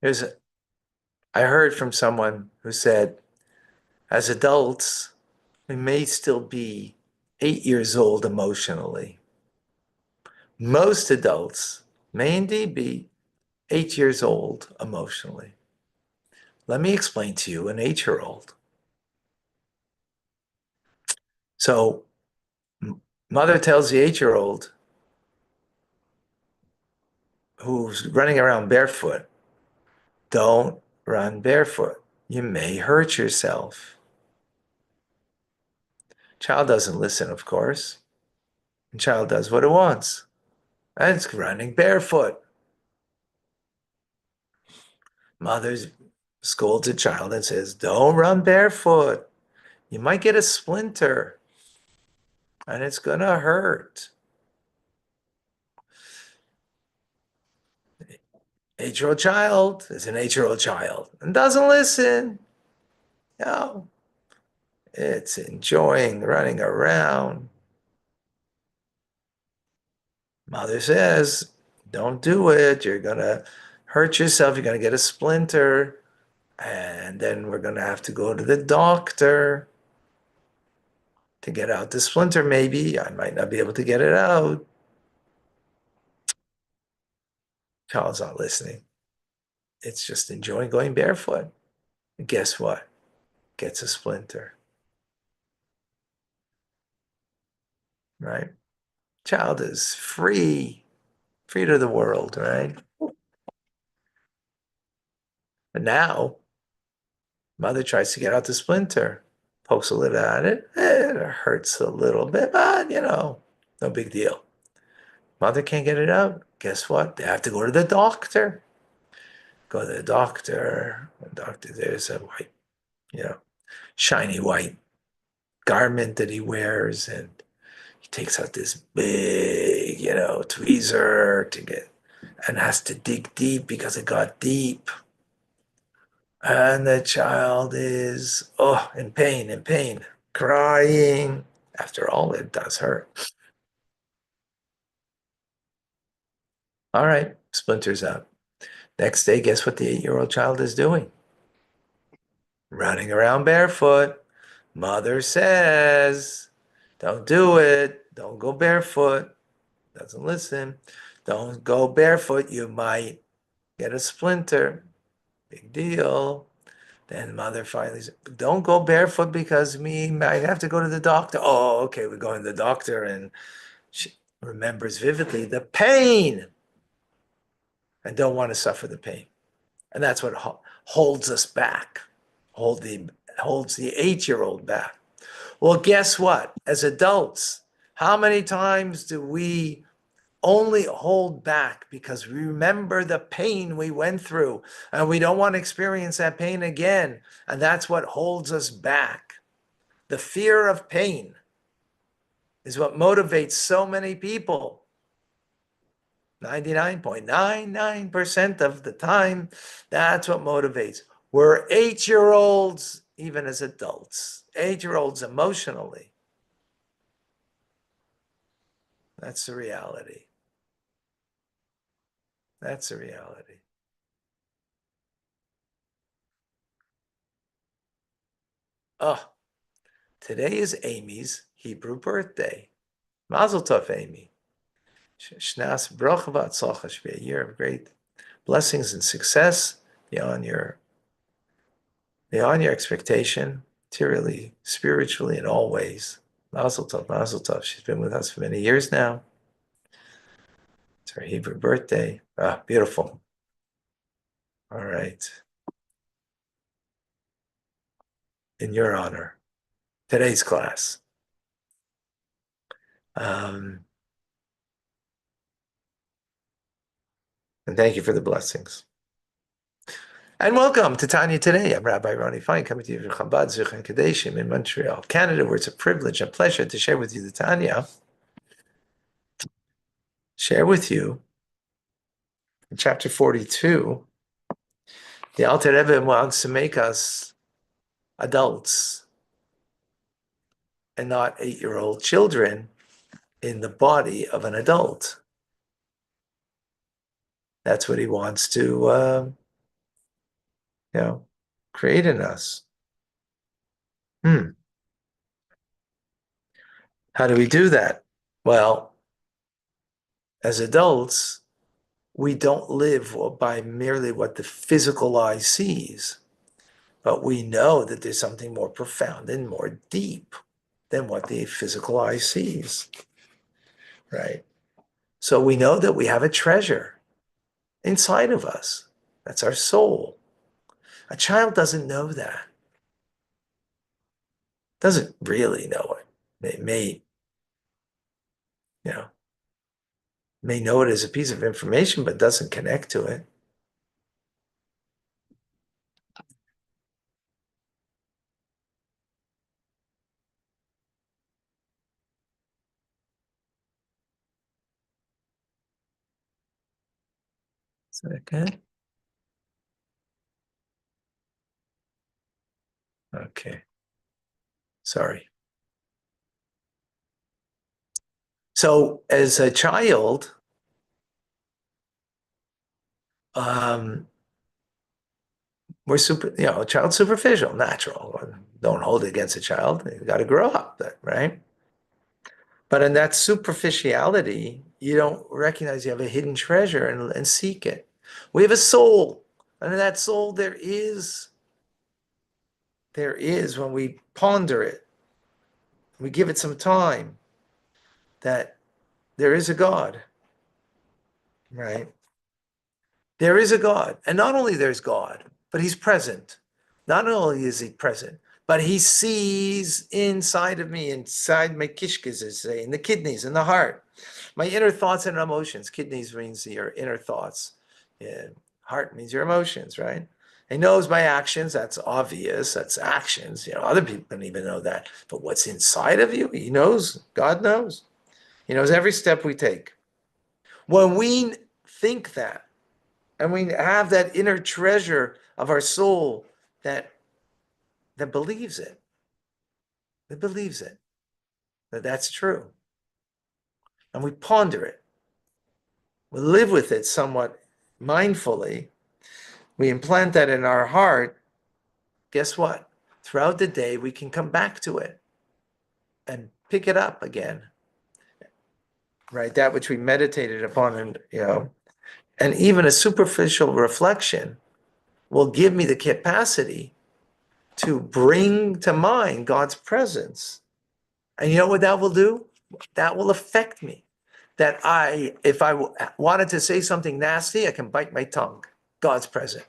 There's a, I heard from someone who said, as adults, we may still be 8 years old emotionally. Most adults may indeed be 8 years old emotionally. Let me explain to you an 8 year old. So, mother tells the 8 year old who's running around barefoot, don't run barefoot. You may hurt yourself. Child doesn't listen, of course. The child does what it wants. And it's running barefoot. Mother scolds a child and says, don't run barefoot. You might get a splinter and it's going to hurt. 8 year old child is an 8 year old child and doesn't listen. No, it's enjoying running around. Mother says, don't do it. You're going to hurt yourself. You're going to get a splinter. And then we're going to have to go to the doctor to get out the splinter, maybe. I might not be able to get it out. Child's not listening. It's just enjoying going barefoot. And guess what? Gets a splinter. Right? Child is free, free to the world, right? But now, mother tries to get out the splinter, pokes a little at it. It hurts a little bit, but no big deal. Mother can't get it out. Guess what? They have to go to the doctor. Go to the doctor. The doctor, there's a white, shiny white garment that he wears, and he takes out this big, tweezer to get, and has to dig deep because it got deep. And the child is, in pain, crying. After all, it does hurt. All right, splinters out. Next day, guess what the 8 year old child is doing? Running around barefoot. Mother says, don't do it. Don't go barefoot. Doesn't listen. Don't go barefoot. You might get a splinter. Big deal. Then mother finally said, don't go barefoot because me might have to go to the doctor. Oh, okay, we're going to the doctor. And she remembers vividly the pain and don't want to suffer the pain. And that's what holds us back, holds the 8 year old back. Well, guess what? As adults, how many times do we only hold back because we remember the pain we went through and we don't want to experience that pain again? And that's what holds us back. The fear of pain is what motivates so many people. 99.99% of the time, that's what motivates. We're 8 year olds, even as adults, 8 year olds emotionally. That's the reality. That's the reality. Oh, today is Amy's Hebrew birthday. Mazel tov, Amy. Shnas bracha v'atzlacha should be a year of great blessings and success beyond your expectation, materially, spiritually, in all ways. Mazel tov, mazel tov. She's been with us for many years now. It's her Hebrew birthday. Ah, beautiful. All right. In your honor, today's class. And thank you for the blessings. And welcome to Tanya Today. I'm Rabbi Ronnie Fine, coming to you from Chabad Zichron Kadeshim in Montreal, Canada, where it's a privilege and pleasure to share with you the Tanya. Share with you in chapter 42. The Alter Rebbe wants to make us adults and not 8 year old children in the body of an adult. That's what he wants to you know, create in us. Hmm. How do we do that? Well, as adults, we don't live by merely what the physical eye sees, but we know that there's something more profound and more deep than what the physical eye sees, right? So we know that we have a treasure inside of us. That's our soul. A child doesn't know that, doesn't really know it. You know, may know it as a piece of information, but doesn't connect to it. Second. Okay. Sorry. So as a child, um, we're a child's superficial, natural. Don't hold it against a child. You got to grow up, right? But in that superficiality, you don't recognize you have a hidden treasure and seek it. We have a soul, and in that soul there is when we ponder it, we give it some time, that there is a God, right? There is a God. And not only there's God, but he's present. Not only is he present, but he sees inside of me, inside my kishkas, as say, in the kidneys, in the heart, my inner thoughts and emotions. Kidneys means your inner thoughts. Yeah. Heart means your emotions, right? He knows my actions. That's obvious. That's actions. Other people don't even know that. But what's inside of you, he knows. God knows. He knows every step we take. When we think that, and we have that inner treasure of our soul that believes it, that that's true. And we ponder it. We live with it somewhat mindfully. We implant that in our heart. Guess what? Throughout the day, we can come back to it and pick it up again, right? That which we meditated upon, and even a superficial reflection will give me the capacity to bring to mind God's presence. And you know what that will do? That will affect me. If I wanted to say something nasty, I can bite my tongue. God's present.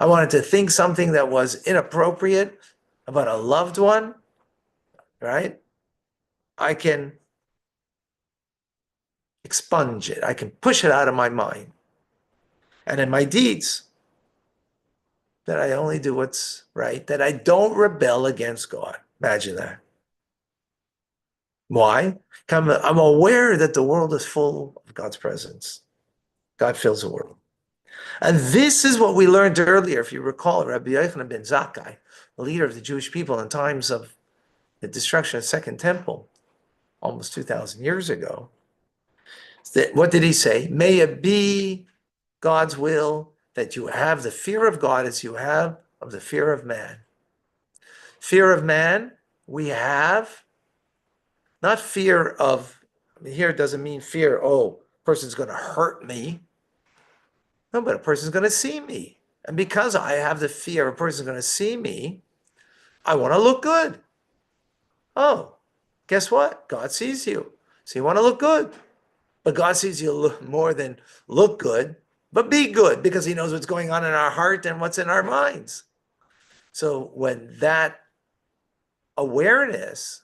I wanted to think something that was inappropriate about a loved one, right? I can expunge it. I can push it out of my mind. And in my deeds, that I only do what's right, that I don't rebel against God. Imagine that. Why? I'm aware that the world is full of God's presence. God fills the world. And this is what we learned earlier, if you recall, Rabbi Yochanan ben Zakkai, the leader of the Jewish people in times of the destruction of the Second Temple, almost 2,000 years ago. What did he say? May it be God's will that you have the fear of God as you have of the fear of man. Fear of man, we have not fear of, here it doesn't mean fear, oh, person's going to hurt me. No, but a person's going to see me. And because I have the fear a person's going to see me, I want to look good. Oh, guess what? God sees you. So you want to look good. But God sees you more than look good, but be good, because he knows what's going on in our heart and what's in our minds. So when that awareness,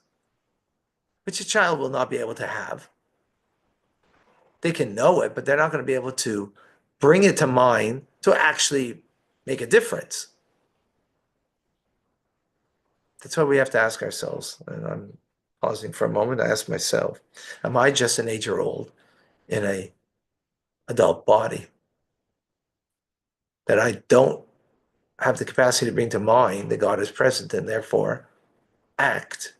which a child will not be able to have, they can know it, but they're not going to be able to bring it to mind to actually make a difference. That's what we have to ask ourselves. And I'm pausing for a moment to ask myself, am I just an 8-year-old in a adult body that I don't have the capacity to bring to mind that God is present and therefore act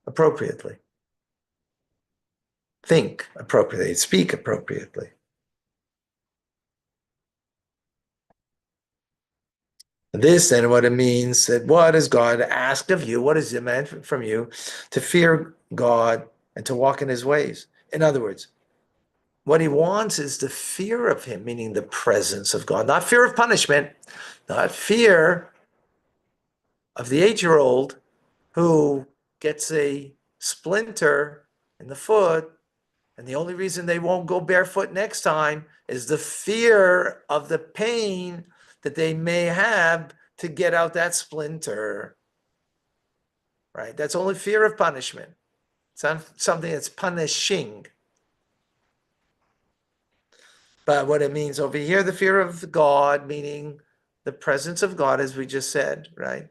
appropriately, think appropriately, speak appropriately? This then what it means that what has God asked of you? What is demanded from you? To fear God and to walk in his ways. In other words, what he wants is the fear of him, meaning the presence of God, not fear of punishment, not fear of the 8-year-old who gets a splinter in the foot, and the only reason they won't go barefoot next time is the fear of the pain that they may have to get out that splinter, right? That's only fear of punishment. It's not something that's punishing. But what it means over here, the fear of God, meaning the presence of God, as we just said, right?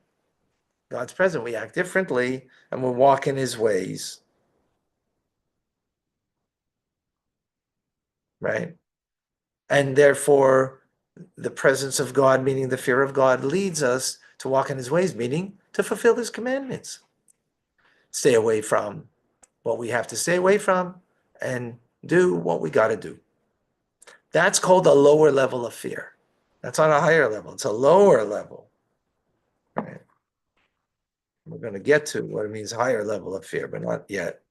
God's present. We act differently and we walk in his ways, right? And therefore, the presence of God, meaning the fear of God, leads us to walk in his ways, meaning to fulfill his commandments. Stay away from what we have to stay away from and do what we got to do. That's called a lower level of fear. That's not a higher level. It's a lower level. Right? We're going to get to what it means higher level of fear, but not yet.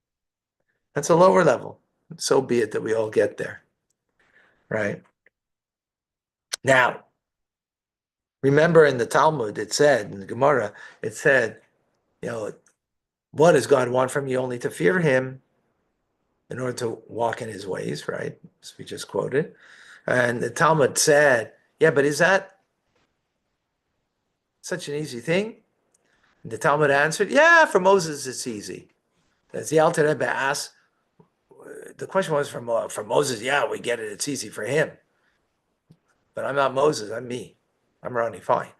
That's a lower level. So be it that we all get there. Right? Now, remember in the Talmud, it said, in the Gemara, it said, you know, what does God want from you? Only to fear him in order to walk in his ways, right? As we just quoted. And the Talmud said, yeah, but is that such an easy thing? And the Talmud answered, yeah, for Moses it's easy. As the Alter Rebbe asked, the question was for Moses, yeah, we get it, it's easy for him. But I'm not Moses, I'm me. I'm Ronnie, fine.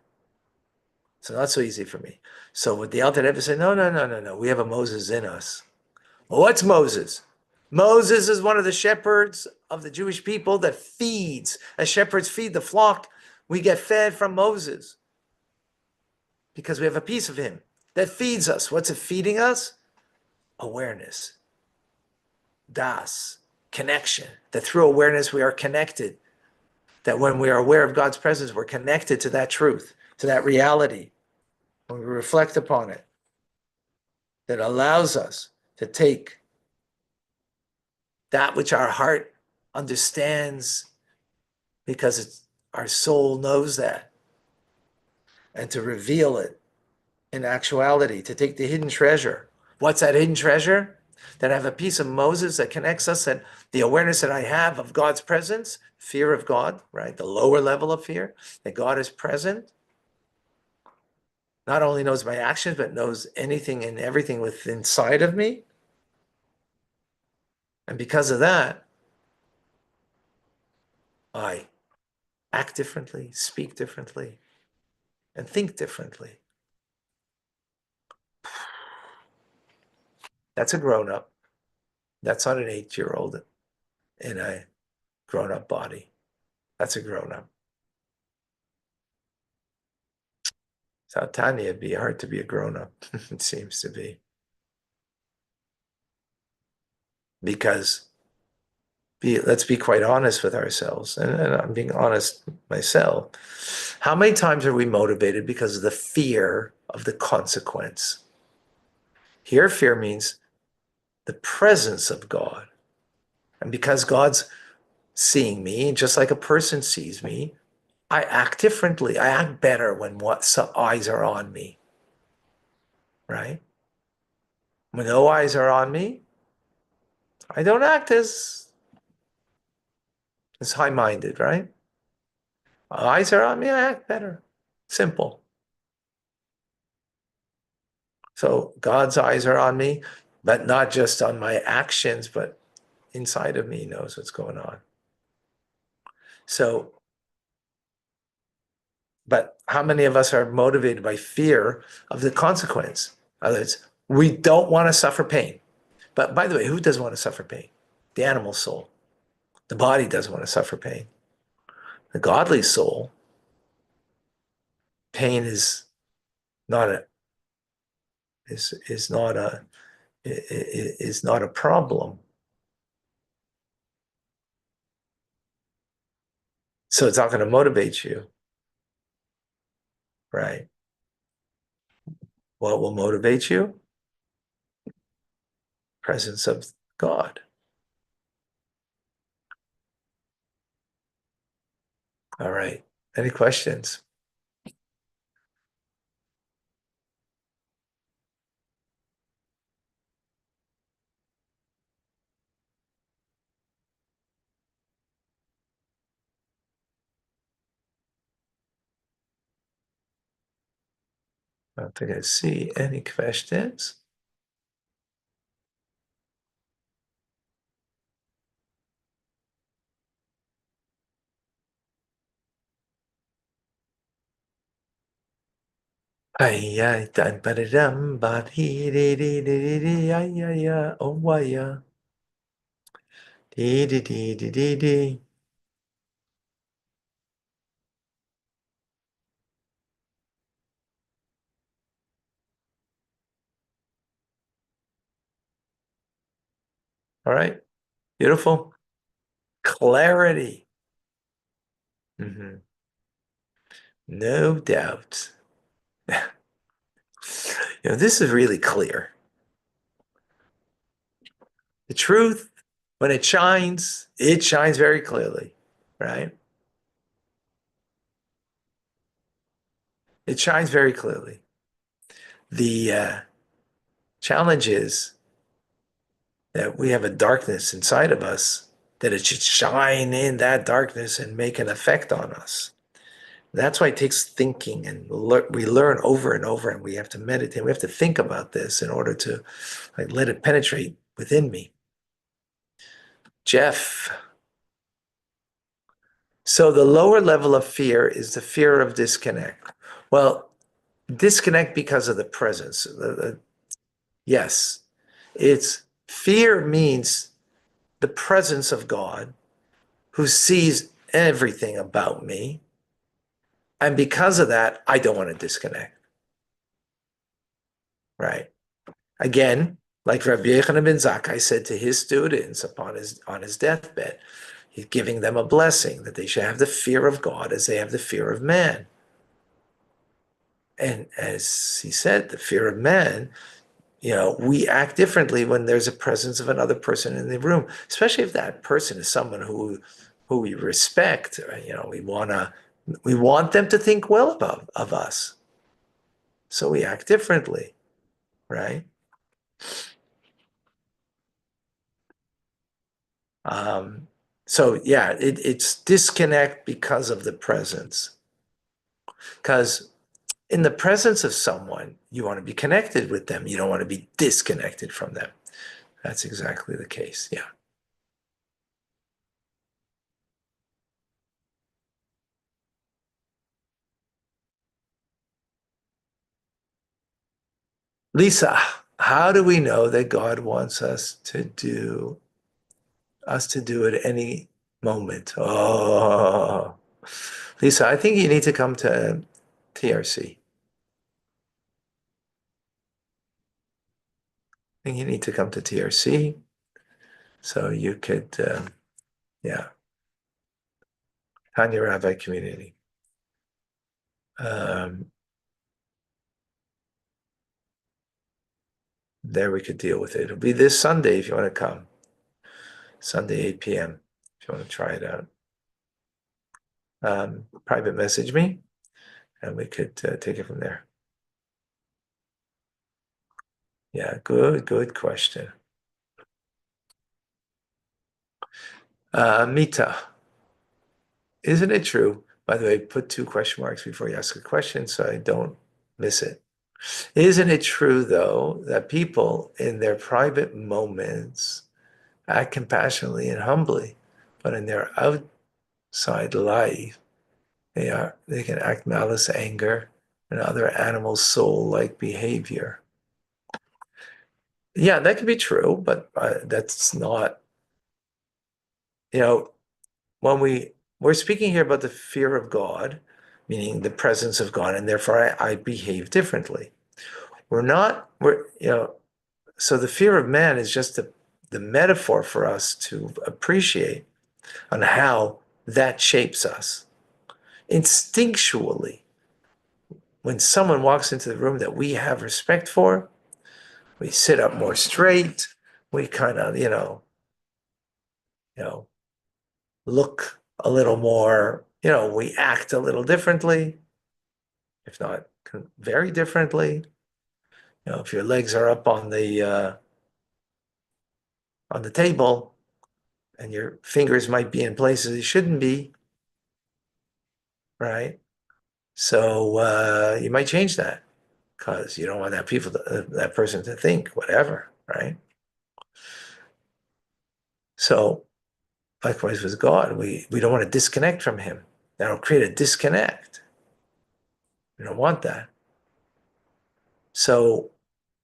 So not so easy for me. So what the Alter Rebbe said, no, we have a Moses in us. Well, what's Moses? Moses is one of the shepherds of the Jewish people that feeds. As shepherds feed the flock, we get fed from Moses because we have a piece of him that feeds us. What's it feeding us? Awareness, das, connection. That through awareness we are connected. That when we are aware of God's presence, we're connected to that truth, to that reality. When we reflect upon it, that allows us to take that which our heart understands because our soul knows that, and to reveal it in actuality, to take the hidden treasure. What's that hidden treasure? That I have a piece of Moses that connects us, and the awareness that I have of God's presence, fear of God, right? The lower level of fear, that God is present, not only knows my actions, but knows anything and everything within inside of me. And because of that, I act differently, speak differently, and think differently. That's a grown up. That's not an 8-year-old in a grown up body. That's a grown up. So Tanya, it'd be hard to be a grown up. It seems to be. Because let's be quite honest with ourselves. And I'm being honest myself. How many times are we motivated because of the fear of the consequence? Here, fear means the presence of God. And because God's seeing me, just like a person sees me, I act differently. I act better when eyes are on me, right? When no eyes are on me, I don't act as high-minded, right? Eyes are on me, I act better. Simple. So God's eyes are on me, but not just on my actions, but inside of me knows what's going on. So, but how many of us are motivated by fear of the consequence? Others, we don't want to suffer pain. But by the way, who doesn't want to suffer pain? The animal soul. The body doesn't want to suffer pain. The godly soul, pain is not a is not a is not a problem. So it's not going to motivate you. right? What will motivate you? Presence of God. All right. Any questions? I don't think I see any questions. Ay, ay, tan, ba-da-dum, ba-dee-dee-dee-dee-dee, ay, ay, ay, oh, ay, ay. Dee-dee-dee-dee-dee-dee. All right. Beautiful. Clarity. Mhm. No doubt. This is really clear. The truth, when it shines very clearly, right? It shines very clearly. The challenge is that we have a darkness inside of us, that it should shine in that darkness and make an effect on us. That's why it takes thinking, and we learn over and over, and we have to meditate. We have to think about this in order to like let it penetrate within me. Jeff. So the lower level of fear is the fear of disconnect. Well, disconnect because of the presence. Yes, it's fear means the presence of God who sees everything about me. And because of that, I don't want to disconnect. Right. Again, like Rabbi Yochanan ben Zakkai said to his students on his deathbed, he's giving them a blessing that they should have the fear of God as they have the fear of man. And as he said, the fear of man, we act differently when there's a presence of another person in the room, especially if that person is someone who we respect. We want them to think well of us, so we act differently, right? So yeah, it's disconnect because of the presence. Because in the presence of someone, you want to be connected with them. You don't want to be disconnected from them. That's exactly the case. Yeah. Lisa, how do we know that God wants us to do at any moment? Oh, Lisa, I think you need to come to TRC. I think you need to come to TRC so you could, yeah, Tanya Rabbi community. Um, there we could deal with it. It'll be this Sunday if you want to come. Sunday, 8 p.m. if you want to try it out. Private message me and we could take it from there. Yeah, good question. Mita, isn't it true? By the way, put 2 question marks before you ask a question so I don't miss it. Isn't it true, though, that people in their private moments act compassionately and humbly, but in their outside life, they can act malice, anger, and other animal soul-like behavior? Yeah, that could be true, but that's not, you know, when we're speaking here about the fear of God, meaning the presence of God, and therefore I behave differently. So the fear of man is just the metaphor for us to appreciate on how that shapes us. Instinctually, when someone walks into the room that we have respect for, we sit up more straight. We kind of, you know, look a little more, we act a little differently, if not very differently. If your legs are up on the table and your fingers might be in places they shouldn't be, right? So you might change that because you don't want that person to think whatever, right? So likewise with God, we don't want to disconnect from Him. That'll create a disconnect. We don't want that. So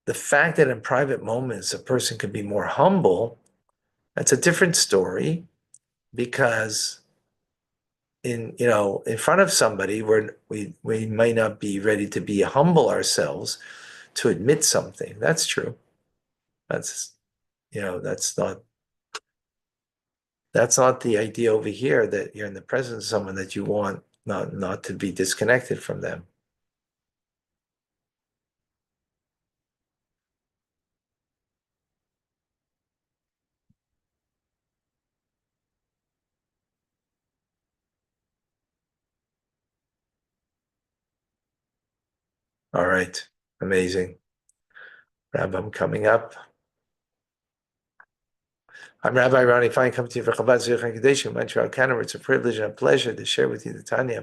the fact that in private moments a person can be more humble, that's a different story because in front of somebody we might not be ready to be humble ourselves to admit something. That's true. That's you know that's not the idea over here, that you're in the presence of someone that you want not to be disconnected from them. All right. Amazing. Rabbi, I'm coming up. I'm Rabbi Ronnie Fine, coming to you for Chabad Zurich and Montreal, Canada. It's a privilege and a pleasure to share with you the Tanya.